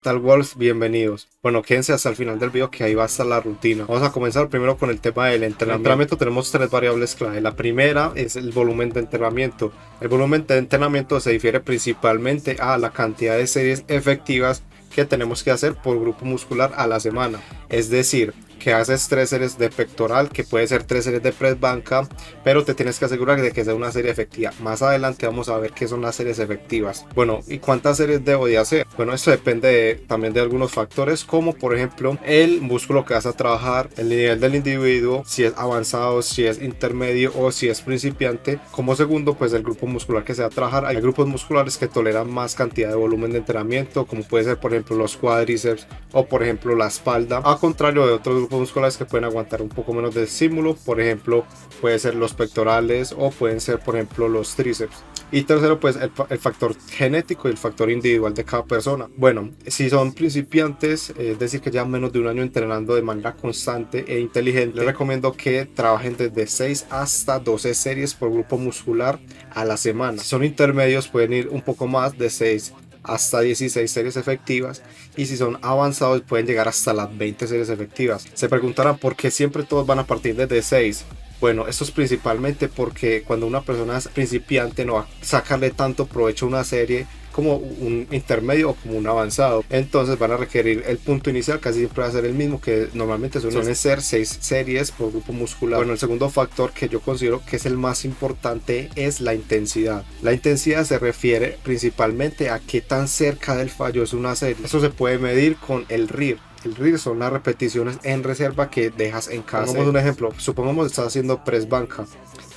Tal Wolves, bienvenidos. Bueno, quédense hasta el final del video que ahí va a estar la rutina. Vamos a comenzar primero con el tema del entrenamiento. En el entrenamiento tenemos tres variables clave. La primera es el volumen de entrenamiento. El volumen de entrenamiento se difiere principalmente a la cantidad de series efectivas que tenemos que hacer por grupo muscular a la semana. Es decir, que haces 3 series de pectoral, que puede ser 3 series de press banca, pero te tienes que asegurar de que sea una serie efectiva. Más adelante vamos a ver qué son las series efectivas. Bueno, ¿y cuántas series debo de hacer? Bueno, esto depende también de algunos factores, como por ejemplo el músculo que vas a trabajar, el nivel del individuo, si es avanzado, si es intermedio o si es principiante. Como segundo, pues el grupo muscular que se va a trabajar. Hay grupos musculares que toleran más cantidad de volumen de entrenamiento, como puede ser por ejemplo los cuádriceps o por ejemplo la espalda, a contrario de otros grupos musculares que pueden aguantar un poco menos de estímulo. Por ejemplo, puede ser los pectorales o pueden ser por ejemplo los tríceps. Y tercero, pues el factor genético y el factor individual de cada persona. Bueno, si son principiantes, es decir que llevan menos de un año entrenando de manera constante e inteligente, les recomiendo que trabajen desde 6 hasta 12 series por grupo muscular a la semana. Si son intermedios, pueden ir un poco más, de 6 hasta 16 series efectivas, y si son avanzados pueden llegar hasta las 20 series efectivas. Se preguntarán por qué siempre todos van a partir desde 6. Bueno, esto es principalmente porque cuando una persona es principiante no va a sacarle tanto provecho a una serie como un intermedio o como un avanzado. Entonces van a requerir el punto inicial, casi siempre va a ser el mismo, que normalmente suelen ser 6 series por grupo muscular. Bueno, el segundo factor que yo considero que es el más importante es la intensidad. La intensidad se refiere principalmente a qué tan cerca del fallo es una serie. Eso se puede medir con el RIR. El RIR son las repeticiones en reserva que dejas en cada serie. Pongamos un ejemplo, supongamos que estás haciendo press banca.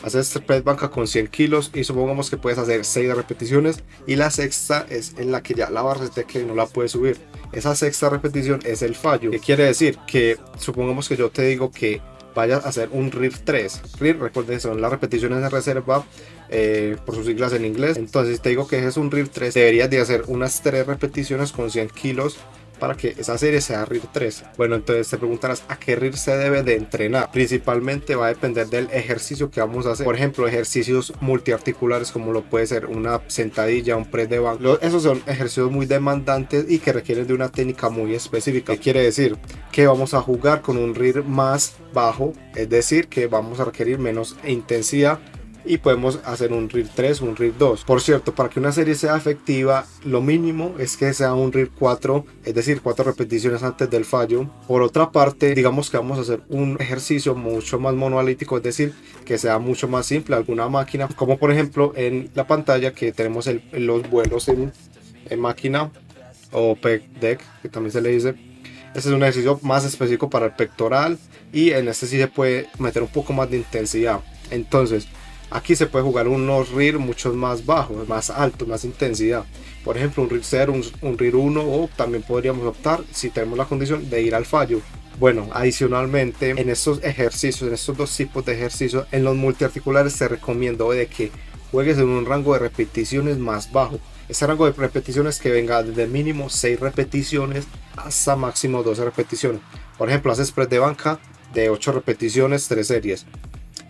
Haces press banca con 100 kilos y supongamos que puedes hacer 6 repeticiones y la sexta es en la que ya la barra es de que no la puedes subir. Esa sexta repetición es el fallo. ¿Qué quiere decir? Que supongamos que yo te digo que vayas a hacer un RIR 3. RIR, recuerden, son las repeticiones de reserva, por sus siglas en inglés. Entonces, si te digo que es un RIR 3, deberías de hacer unas 3 repeticiones con 100 kilos para que esa serie sea RIR 3. Bueno, entonces te preguntarás a qué RIR se debe de entrenar. Principalmente va a depender del ejercicio que vamos a hacer. Por ejemplo, ejercicios multiarticulares como lo puede ser una sentadilla, un press de banco. Esos son ejercicios muy demandantes y que requieren de una técnica muy específica. ¿Qué quiere decir? Que vamos a jugar con un RIR más bajo, es decir, que vamos a requerir menos intensidad y podemos hacer un RIR 3, un RIR 2. Por cierto, para que una serie sea efectiva, lo mínimo es que sea un RIR 4, es decir, 4 repeticiones antes del fallo. Por otra parte, digamos que vamos a hacer un ejercicio mucho más monolítico, es decir, que sea mucho más simple, alguna máquina, como por ejemplo en la pantalla que tenemos los vuelos en máquina o pec deck, que también se le dice. Este es un ejercicio más específico para el pectoral y en este sí se puede meter un poco más de intensidad. Entonces, aquí se puede jugar unos RIR mucho más bajos, más altos, más intensidad. Por ejemplo, un RIR 0, un RIR 1, o también podríamos optar, si tenemos la condición, de ir al fallo. Bueno, adicionalmente, en estos ejercicios, en estos dos tipos de ejercicios, en los multiarticulares te recomiendo de que juegues en un rango de repeticiones más bajo. Ese rango de repeticiones que venga desde mínimo 6 repeticiones hasta máximo 12 repeticiones. Por ejemplo, haces press de banca de 8 repeticiones, 3 series.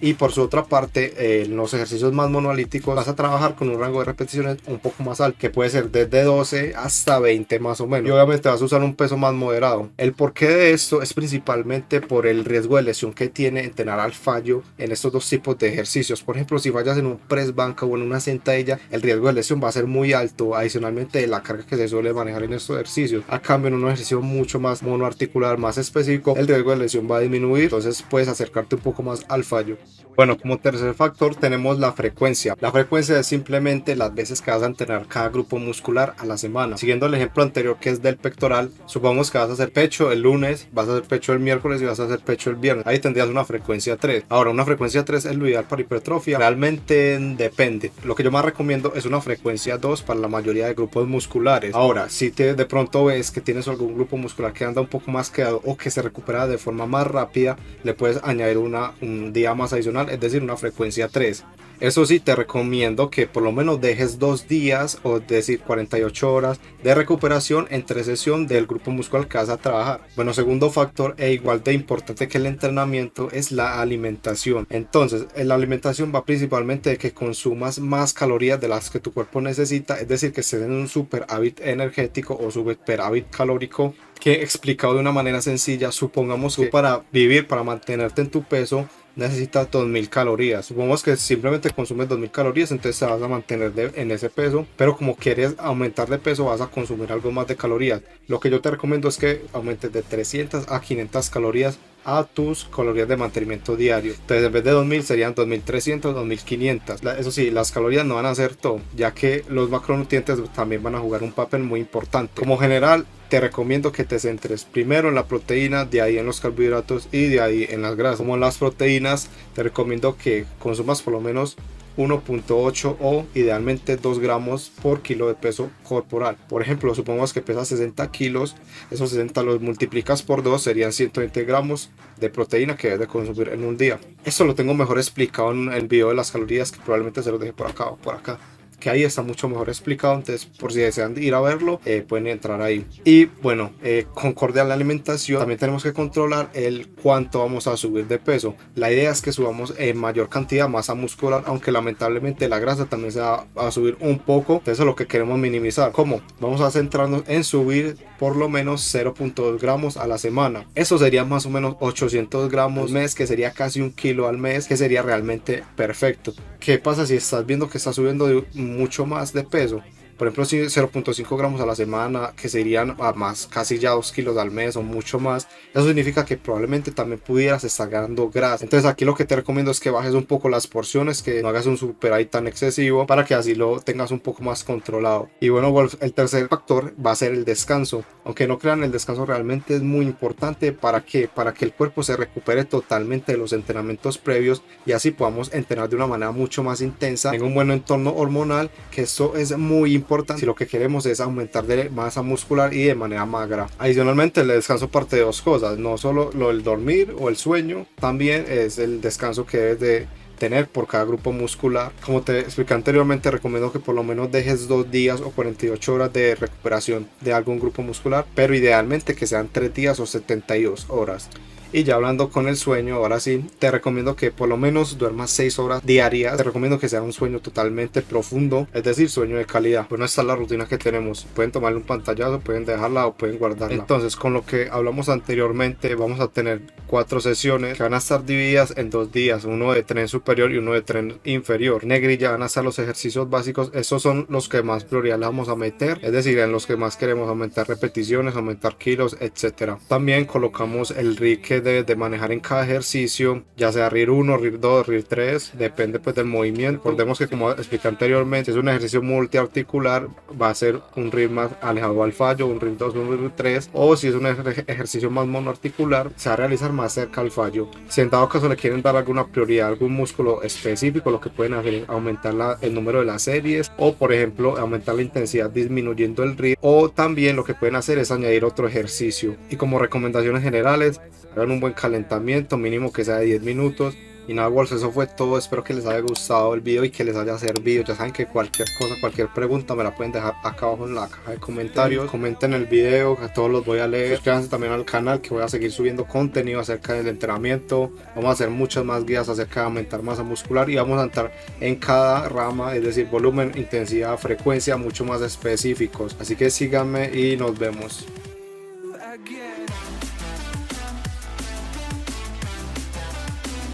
Y por su otra parte, en los ejercicios más monolíticos vas a trabajar con un rango de repeticiones un poco más alto, que puede ser desde 12 hasta 20 más o menos. Y obviamente vas a usar un peso más moderado. El porqué de esto es principalmente por el riesgo de lesión que tiene entrenar al fallo en estos dos tipos de ejercicios. Por ejemplo, si fallas en un press banca o en una sentadilla, el riesgo de lesión va a ser muy alto, adicionalmente de la carga que se suele manejar en estos ejercicios. A cambio, en un ejercicio mucho más monoarticular, más específico, el riesgo de lesión va a disminuir, entonces puedes acercarte un poco más al fallo. Bueno, como tercer factor tenemos la frecuencia. La frecuencia es simplemente las veces que vas a entrenar cada grupo muscular a la semana. Siguiendo el ejemplo anterior que es del pectoral, supongamos que vas a hacer pecho el lunes, vas a hacer pecho el miércoles y vas a hacer pecho el viernes. Ahí tendrías una frecuencia 3. Ahora, una frecuencia 3 es lo ideal para hipertrofia. Realmente depende. Lo que yo más recomiendo es una frecuencia 2 para la mayoría de grupos musculares. Ahora, si de pronto ves que tienes algún grupo muscular que anda un poco más quedado o que se recupera de forma más rápida, le puedes añadir un día más adicional tradicional, es decir, una frecuencia 3. Eso sí, te recomiendo que por lo menos dejes 2 días, o decir 48 horas de recuperación entre sesión del grupo muscular que vas a trabajar. Bueno, segundo factor e igual de importante que el entrenamiento es la alimentación. Entonces, la alimentación va principalmente de que consumas más calorías de las que tu cuerpo necesita, es decir, que estés en un superávit energético o superávit calórico, que explicado de una manera sencilla, supongamos que para vivir, para mantenerte en tu peso, necesitas 2000 calorías. Supongamos que simplemente consumes 2000 calorías, entonces te vas a mantener en ese peso, pero como quieres aumentar de peso vas a consumir algo más de calorías. Lo que yo te recomiendo es que aumentes de 300 a 500 calorías a tus calorías de mantenimiento diario. Entonces en vez de 2000 serían 2300, 2500. Eso sí, las calorías no van a ser todo, ya que los macronutrientes también van a jugar un papel muy importante. Como general, te recomiendo que te centres primero en la proteína, de ahí en los carbohidratos y de ahí en las grasas. Como en las proteínas, te recomiendo que consumas por lo menos 1.8 o idealmente 2 gramos por kilo de peso corporal. Por ejemplo, supongamos que pesas 60 kilos, esos 60 los multiplicas por 2, serían 120 gramos de proteína que debes de consumir en un día. Esto lo tengo mejor explicado en el video de las calorías, que probablemente se los deje por acá o por acá, que ahí está mucho mejor explicado. Entonces, por si desean ir a verlo, pueden entrar ahí. Y bueno, concorde a la alimentación, también tenemos que controlar el cuánto vamos a subir de peso. La idea es que subamos en mayor cantidad masa muscular, aunque lamentablemente la grasa también se va a subir un poco. Entonces, eso es lo que queremos minimizar. ¿Cómo? Vamos a centrarnos en subir por lo menos 0.2 gramos a la semana. Eso sería más o menos 800 gramos al mes, que sería casi 1 kilo al mes, que sería realmente perfecto. ¿Qué pasa si estás viendo que estás subiendo mucho más de peso? Por ejemplo, si 0.5 gramos a la semana, que serían a más, casi ya 2 kilos al mes o mucho más, eso significa que probablemente también pudieras estar ganando grasa. Entonces aquí lo que te recomiendo es que bajes un poco las porciones, que no hagas un superávit tan excesivo, para que así lo tengas un poco más controlado. Y bueno, el tercer factor va a ser el descanso. Aunque no crean, el descanso realmente es muy importante. ¿Para qué? Para que el cuerpo se recupere totalmente de los entrenamientos previos y así podamos entrenar de una manera mucho más intensa, en un buen entorno hormonal, que esto es muy importante si lo que queremos es aumentar de masa muscular y de manera magra. Adicionalmente, el descanso parte de dos cosas: no solo lo del dormir o el sueño, también es el descanso que debes de tener por cada grupo muscular. Como te expliqué anteriormente, recomiendo que por lo menos dejes 2 días o 48 horas de recuperación de algún grupo muscular, pero idealmente que sean 3 días o 72 horas. Y ya hablando con el sueño, ahora sí, te recomiendo que por lo menos duermas 6 horas diarias. Te recomiendo que sea un sueño totalmente profundo, es decir, sueño de calidad. Bueno, esta es la rutina que tenemos. Pueden tomarle un pantallazo, pueden dejarla o pueden guardarla. Entonces, con lo que hablamos anteriormente, vamos a tener 4 sesiones que van a estar divididas en 2 días, uno de tren superior y uno de tren inferior. Negrilla van a estar los ejercicios básicos. Estos son los que más prioridad le vamos a meter, es decir, en los que más queremos aumentar repeticiones, aumentar kilos, etcétera. También colocamos el RIR que debes de manejar en cada ejercicio, ya sea RIR 1, RIR 2, RIR 3, depende pues del movimiento. Recordemos que, como expliqué anteriormente, es un ejercicio multiarticular, va a ser un RIR más alejado al fallo, un RIR 2, un RIR 3, o si es un ejercicio más monoarticular, se va a realizar más cerca al fallo. Si en dado caso le quieren dar alguna prioridad a algún músculo específico, lo que pueden hacer es aumentar el número de las series, o por ejemplo aumentar la intensidad disminuyendo el RIR, o también lo que pueden hacer es añadir otro ejercicio. Y como recomendaciones generales, hagan un buen calentamiento, mínimo que sea de 10 minutos. Y nada, Wolves, eso fue todo. Espero que les haya gustado el video y que les haya servido. Ya saben que cualquier cosa, cualquier pregunta me la pueden dejar acá abajo en la caja de comentarios. Comenten el video, que todos los voy a leer. Suscríbanse también al canal, que voy a seguir subiendo contenido acerca del entrenamiento. Vamos a hacer muchas más guías acerca de aumentar masa muscular, y vamos a entrar en cada rama, es decir, volumen, intensidad, frecuencia, mucho más específicos. Así que síganme y nos vemos.